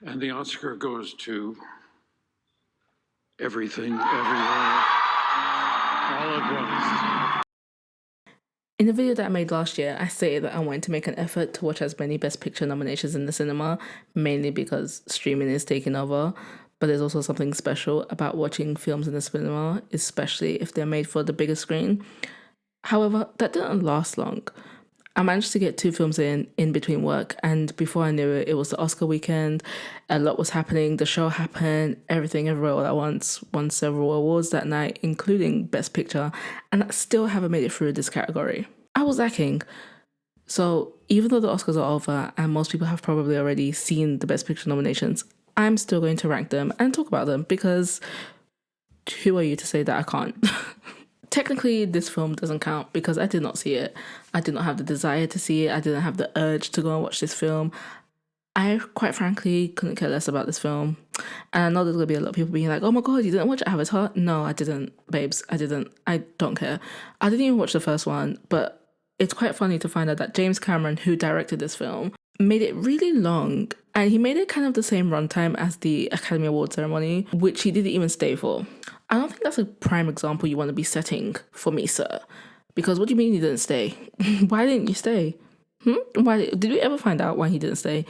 And the Oscar goes to Everything, Everywhere, All at Once. In the video that I made last year, I stated that I wanted to make an effort to watch as many Best Picture nominations in the cinema, mainly because streaming is taking over. But there's also something special about watching films in the cinema, especially if they're made for the bigger screen. However, that didn't last long. I managed to get 2 films in between work, and before I knew it, it was the Oscar weekend. A lot was happening. The show happened. Everything Everywhere All at Once won several awards that night, including Best Picture, and I still haven't made it through this category. I was lacking. So even though the Oscars are over and most people have probably already seen the Best Picture nominations, I'm still going to rank them and talk about them because who are you to say that I can't? Technically, this film doesn't count because I did not see it. I did not have the desire to see it. I didn't have the urge to go and watch this film. I, quite frankly, couldn't care less about this film. And I know there's going to be a lot of people being like, oh my God, you didn't watch Avatar? No, I didn't, babes. I didn't. I don't care. I didn't even watch the first one, but it's quite funny to find out that James Cameron, who directed this film, made it really long. And he made it kind of the same runtime as the Academy Award ceremony, which he didn't even stay for. I don't think that's a prime example you want to be setting for me, sir. Because what do you mean you didn't stay? Why didn't you stay? Why did we ever find out why he didn't stay?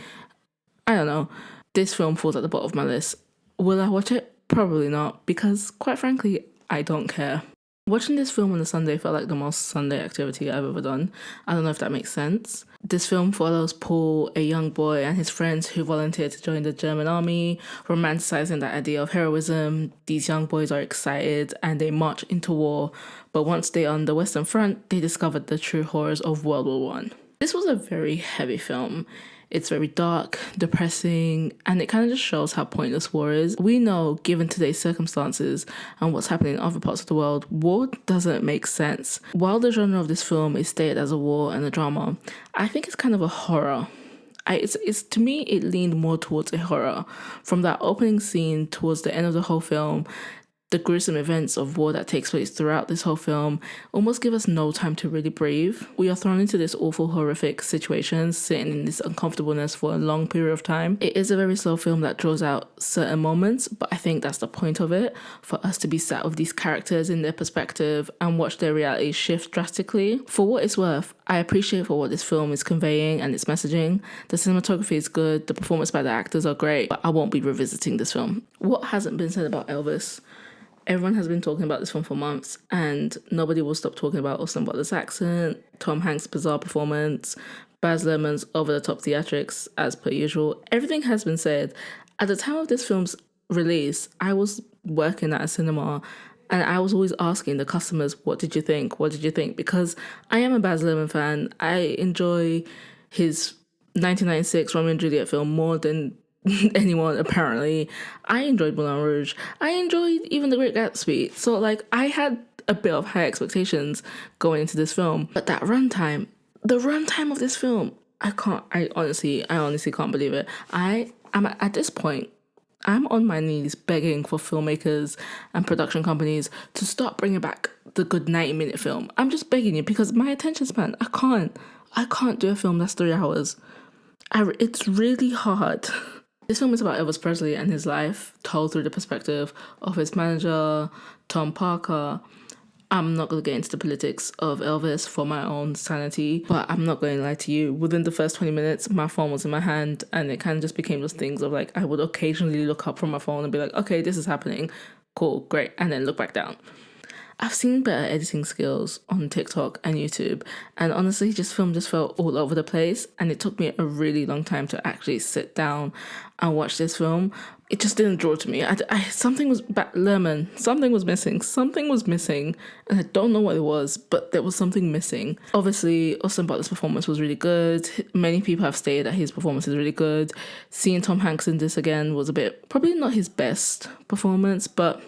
I don't know. This film falls at the bottom of my list. Will I watch it? Probably not, because quite frankly, I don't care. Watching this film on a Sunday felt like the most Sunday activity I've ever done. I don't know if that makes sense. This film follows Paul, a young boy, and his friends who volunteer to join the German army, romanticizing that idea of heroism. These young boys are excited and they march into war, but once they're on the Western Front, they discovered the true horrors of World War One. This was a very heavy film. It's very dark, depressing, and it kind of just shows how pointless war is. We know, given today's circumstances and what's happening in other parts of the world, war doesn't make sense. While the genre of this film is stated as a war and a drama, I think it's kind of a horror. It's to me, it leaned more towards a horror. From that opening scene towards the end of the whole film, the gruesome events of war that takes place throughout this whole film almost give us no time to really breathe. We are thrown into this awful, horrific situation, sitting in this uncomfortableness for a long period of time. It is a very slow film that draws out certain moments, but I think that's the point of it, for us to be sat with these characters in their perspective and watch their reality shift drastically. For what it's worth, I appreciate for what this film is conveying and its messaging. The cinematography is good, the performance by the actors are great, but I won't be revisiting this film. What hasn't been said about Elvis? Everyone has been talking about this film for months, and nobody will stop talking about Austin Butler's accent, Tom Hanks' bizarre performance, Baz Luhrmann's over-the-top theatrics, as per usual. Everything has been said. At the time of this film's release, I was working at a cinema, and I was always asking the customers, what did you think? What did you think? Because I am a Baz Luhrmann fan. I enjoy his 1996 Romeo and Juliet film more than anyone, apparently. I enjoyed Moulin Rouge. I enjoyed even The Great Gatsby. So, like, I had a bit of high expectations going into this film. But that runtime, the runtime of this film, I honestly can't believe it. I'm at this point, I'm on my knees begging for filmmakers and production companies to start bringing back the good 90-minute film. I'm just begging you, because my attention span, I can't do a film that's 3 hours. It's really hard. This film is about Elvis Presley and his life, told through the perspective of his manager, Tom Parker. I'm not going to get into the politics of Elvis for my own sanity, but I'm not going to lie to you. Within the first 20 minutes, my phone was in my hand, and it kind of just became those things of, like, I would occasionally look up from my phone and be like, okay, this is happening. Cool, great. And then look back down. I've seen better editing skills on TikTok and YouTube, and honestly, film just felt all over the place, and it took me a really long time to actually sit down and watch this film. It just didn't draw to me. Something was something was missing, and I don't know what it was, but there was something missing. Obviously, Austin Butler's performance was really good. Many people have stated that his performance is really good. Seeing Tom Hanks in this again was probably not his best performance, but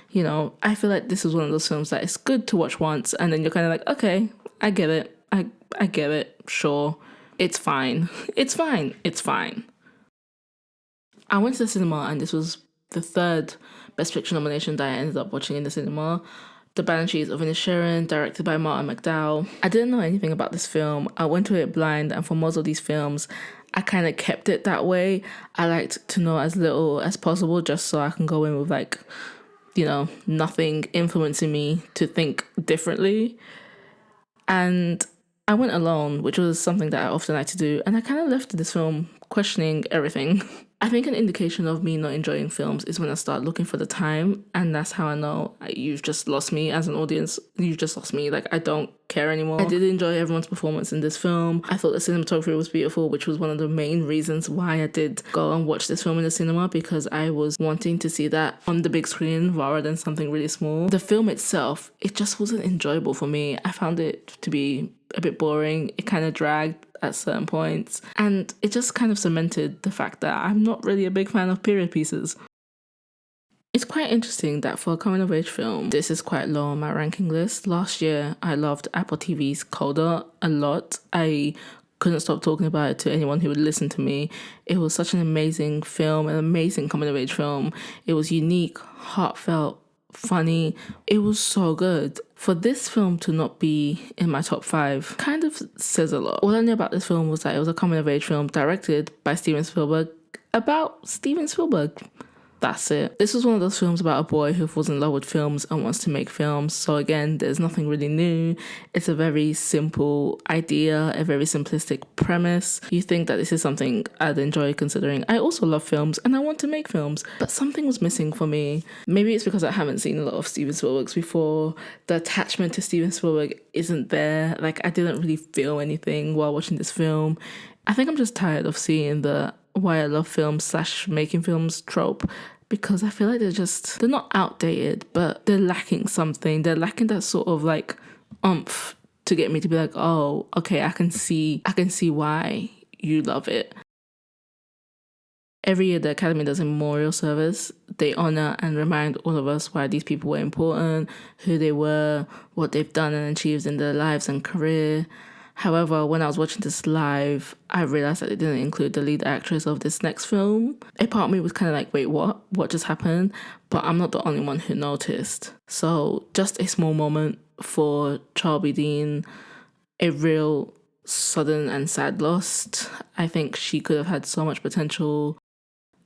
you know, I feel like this is one of those films that it's good to watch once, and then you're kind of like, okay, I get it. I get it. Sure. It's fine. It's fine. It's fine. I went to the cinema, and this was the 3rd Best Picture nomination that I ended up watching in the cinema. The Banshees of Inisherin, directed by Martin McDowell. I didn't know anything about this film. I went to it blind, and for most of these films, I kind of kept it that way. I liked to know as little as possible just so I can go in with like, nothing influencing me to think differently. And I went alone, which was something that I often like to do, and I kind of left this film questioning everything. I think an indication of me not enjoying films is when I start looking for the time, and that's how I know you've just lost me as an audience. You've just lost me. Like, I don't care anymore. I did enjoy everyone's performance in this film. I thought the cinematography was beautiful, which was one of the main reasons why I did go and watch this film in the cinema, because I was wanting to see that on the big screen rather than something really small. The film itself, it just wasn't enjoyable for me. I found it to be a bit boring. It kind of dragged at certain points, and it just kind of cemented the fact that I'm not really a big fan of period pieces. It's quite interesting that for a coming of age film, this is quite low on my ranking list. Last year, I loved Apple TV's Coda a lot. I couldn't stop talking about it to anyone who would listen to me. It was such an amazing film, an amazing coming of age film. It was unique, heartfelt, funny. It was so good. For this film to not be in my top 5 kind of says a lot. All I knew about this film was that it was a coming of age film directed by Steven Spielberg about Steven Spielberg. That's it. This was one of those films about a boy who falls in love with films and wants to make films. So again, there's nothing really new. It's a very simple idea, a very simplistic premise. You think that this is something I'd enjoy considering. I also love films and I want to make films, but something was missing for me. Maybe it's because I haven't seen a lot of Steven Spielberg's before. The attachment to Steven Spielberg isn't there. Like, I didn't really feel anything while watching this film. I think I'm just tired of seeing the why I love films / making films trope, because I feel like they're not outdated, but they're lacking something. They're lacking that sort of like oomph to get me to be like, oh, okay, I can see why you love it. Every year the Academy does a memorial service. They honor and remind all of us why these people were important, who they were, what they've done and achieved in their lives and career. However, when I was watching this live, I realised that they didn't include the lead actress of this next film. A part of me was kind of like, wait, what? What just happened? But I'm not the only one who noticed. So just a small moment for Charlie Dean, a real sudden and sad loss. I think she could have had so much potential.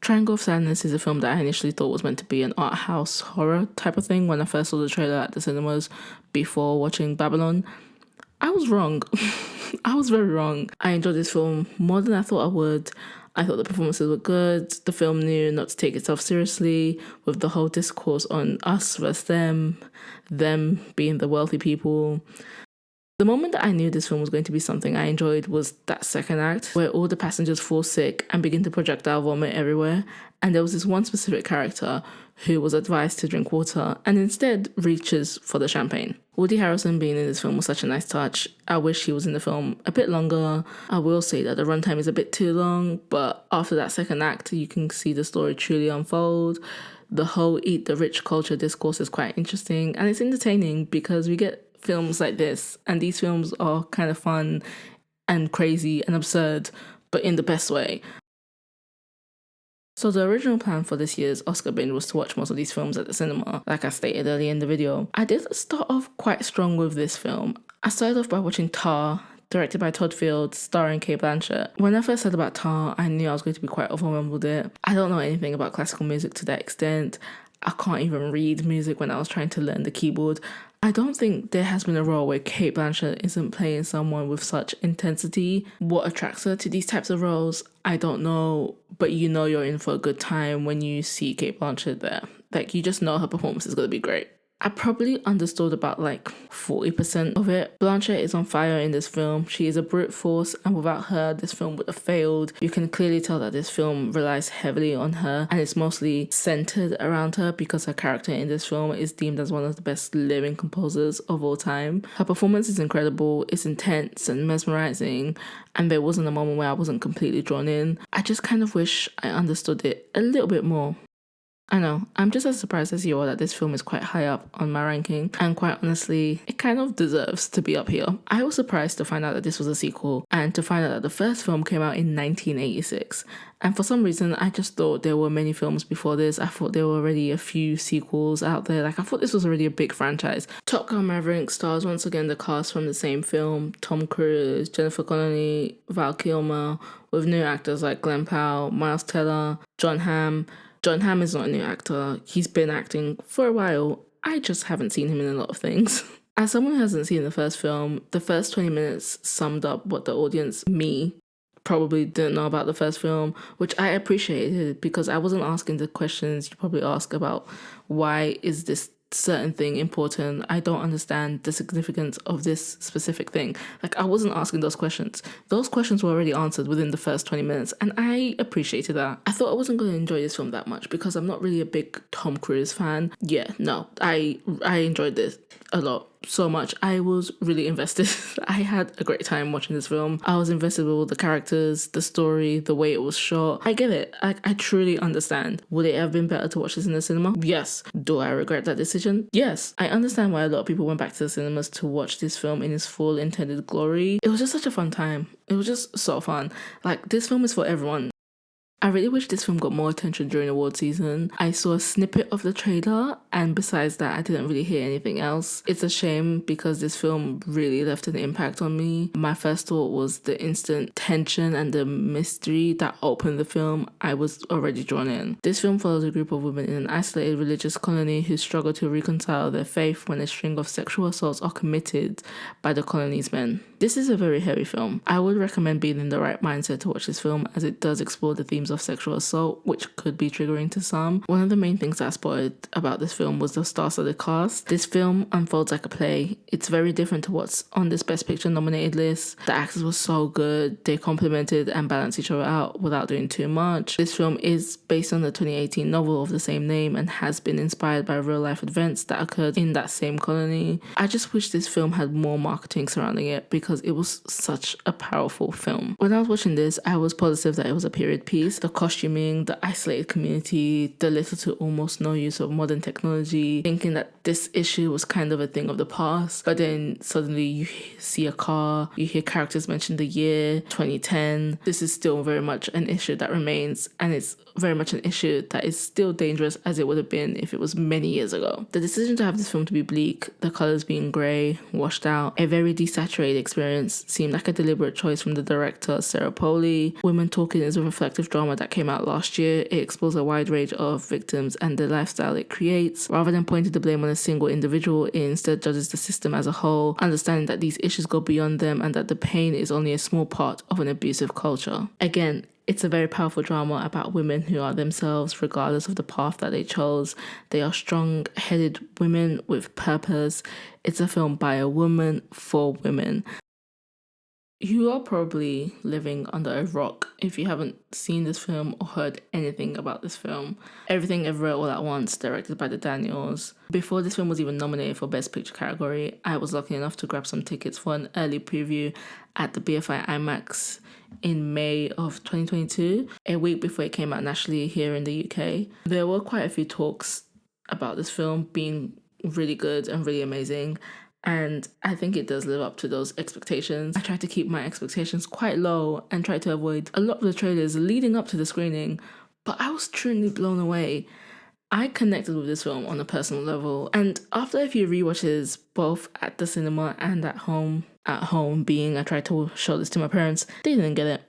Triangle of Sadness is a film that I initially thought was meant to be an art house horror type of thing when I first saw the trailer at the cinemas before watching Babylon. I was wrong. I was very wrong. I enjoyed this film more than I thought I would. I thought the performances were good. The film knew not to take itself seriously with the whole discourse on us versus them being the wealthy people. The moment that I knew this film was going to be something I enjoyed was that second act, where all the passengers fall sick and begin to projectile vomit everywhere, and there was this one specific character who was advised to drink water and instead reaches for the champagne. Woody Harrelson being in this film was such a nice touch. I wish he was in the film a bit longer. I will say that the runtime is a bit too long, but after that second act, you can see the story truly unfold. The whole eat the rich culture discourse is quite interesting, and it's entertaining because we get films like this, and these films are kind of fun and crazy and absurd, but in the best way. So the original plan for this year's Oscar binge was to watch most of these films at the cinema, like I stated earlier in the video. I did start off quite strong with this film. I started off by watching Tar, directed by Todd Field, starring Cate Blanchett. When I first heard about Tar, I knew I was going to be quite overwhelmed with it. I don't know anything about classical music to that extent. I can't even read music when I was trying to learn the keyboard. I don't think there has been a role where Cate Blanchett isn't playing someone with such intensity. What attracts her to these types of roles, I don't know, but you know you're in for a good time when you see Cate Blanchett there. Like, you just know her performance is going to be great. I probably understood about like 40% of it. Blanchett is on fire in this film. She is a brute force, and without her, this film would have failed. You can clearly tell that this film relies heavily on her, and it's mostly centered around her because her character in this film is deemed as one of the best living composers of all time. Her performance is incredible, it's intense and mesmerizing, and there wasn't a moment where I wasn't completely drawn in. I just kind of wish I understood it a little bit more. I know, I'm just as surprised as you are that this film is quite high up on my ranking, and quite honestly, it kind of deserves to be up here. I was surprised to find out that this was a sequel, and to find out that the first film came out in 1986. And for some reason, I just thought there were many films before this. I thought there were already a few sequels out there. Like, I thought this was already a big franchise. Top Gun Maverick stars once again the cast from the same film: Tom Cruise, Jennifer Connelly, Val Kilmer, with new actors like Glenn Powell, Miles Teller, John Hamm. John Hamm is not a new actor. He's been acting for a while. I just haven't seen him in a lot of things. As someone who hasn't seen the first film, the first 20 minutes summed up what the audience, me, probably didn't know about the first film, which I appreciated because I wasn't asking the questions you probably ask about why is this certain thing important. I don't understand the significance of this specific thing. Like, I wasn't asking those questions. Those questions were already answered within the first 20 minutes, and I appreciated that. I thought I wasn't going to enjoy this film that much because I'm not really a big Tom Cruise fan. Yeah, no, I enjoyed this a lot. So much. I was really invested. I had a great time watching this film. I was invested with all the characters, the story, the way it was shot. I get it. I truly understand. Would it have been better to watch this in the cinema? Yes. Do I regret that decision? Yes. I understand why a lot of people went back to the cinemas to watch this film in its full intended glory. It was just such a fun time. It was just so fun. Like, this film is for everyone. I really wish this film got more attention during award season. I saw a snippet of the trailer, and besides that, I didn't really hear anything else. It's a shame because this film really left an impact on me. My first thought was the instant tension and the mystery that opened the film. I was already drawn in. This film follows a group of women in an isolated religious colony who struggle to reconcile their faith when a string of sexual assaults are committed by the colony's men. This is a very heavy film. I would recommend being in the right mindset to watch this film, as it does explore the themes of sexual assault, which could be triggering to some. One of the main things that I spotted about this film was the star-studded cast. This film unfolds like a play. It's very different to what's on this Best Picture nominated list. The actors were so good. They complemented and balanced each other out without doing too much. This film is based on the 2018 novel of the same name and has been inspired by real-life events that occurred in that same colony. I just wish this film had more marketing surrounding it because it was such a powerful film. When I was watching this, I was positive that it was a period piece. The costuming, the isolated community, the little to almost no use of modern technology, thinking that this issue was kind of a thing of the past, but then suddenly you see a car, you hear characters mention the year 2010. This is still very much an issue that remains, and it's very much an issue that is still dangerous as it would have been if it was many years ago. The decision to have this film to be bleak, the colours being grey, washed out, a very desaturated experience, seemed like a deliberate choice from the director Sarah Polley. Women Talking is a reflective drama that came out last year. It explores a wide range of victims and the lifestyle it creates. Rather than pointing the blame on a single individual, it instead judges the system as a whole, understanding that these issues go beyond them and that the pain is only a small part of an abusive culture. Again, it's a very powerful drama about women who are themselves regardless of the path that they chose. They are strong-headed women with purpose. It's a film by a woman for women. You are probably living under a rock if you haven't seen this film or heard anything about this film. Everything Everywhere All at Once, directed by the Daniels. Before this film was even nominated for Best Picture category, I was lucky enough to grab some tickets for an early preview at the BFI IMAX in May of 2022, a week before it came out nationally here in the UK. There were quite a few talks about this film being really good and really amazing, and I think it does live up to those expectations. I tried to keep my expectations quite low and try to avoid a lot of the trailers leading up to the screening, but I was truly blown away. I connected with this film on a personal level, and after a few rewatches, both at the cinema and at home being I tried to show this to my parents, they didn't get it.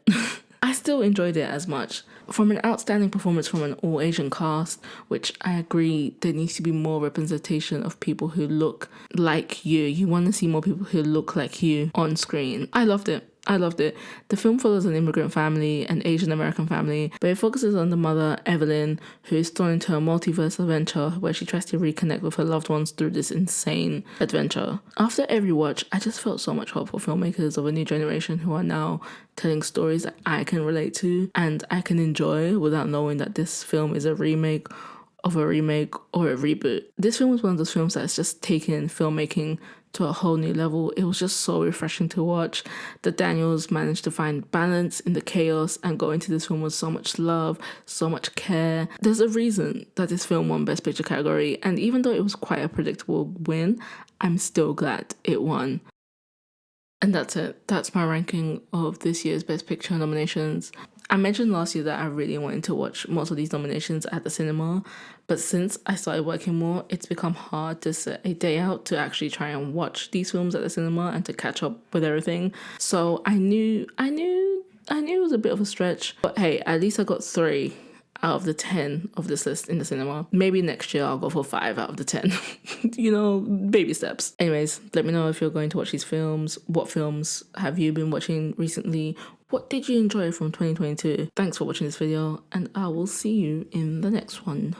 I still enjoyed it as much. From an outstanding performance from an all-Asian cast, which I agree there needs to be more representation of people who look like you. You want to see more people who look like you on screen. I loved it. The film follows an immigrant family, an Asian American family, but it focuses on the mother, Evelyn, who is thrown into a multiverse adventure where she tries to reconnect with her loved ones through this insane adventure. After every watch, I just felt so much hope for filmmakers of a new generation who are now telling stories that I can relate to and I can enjoy without knowing that this film is a remake of a remake or a reboot. This film is one of those films that's just taken filmmaking to a whole new level. It was just so refreshing to watch. The Daniels managed to find balance in the chaos and go into this film with so much love, so much care. There's a reason that this film won Best Picture category, and even though it was quite a predictable win, I'm still glad it won. And that's it. That's my ranking of this year's Best Picture nominations. I mentioned last year that I really wanted to watch most of these nominations at the cinema, but since I started working more, it's become hard to set a day out to actually try and watch these films at the cinema and to catch up with everything. So I knew it was a bit of a stretch, but hey, at least I got 3 out of the 10 of this list in the cinema. Maybe next year I'll go for 5 out of the 10. You know, baby steps. Anyways, let me know if you're going to watch these films. What films have you been watching recently? What did you enjoy from 2022? Thanks for watching this video, and I will see you in the next one.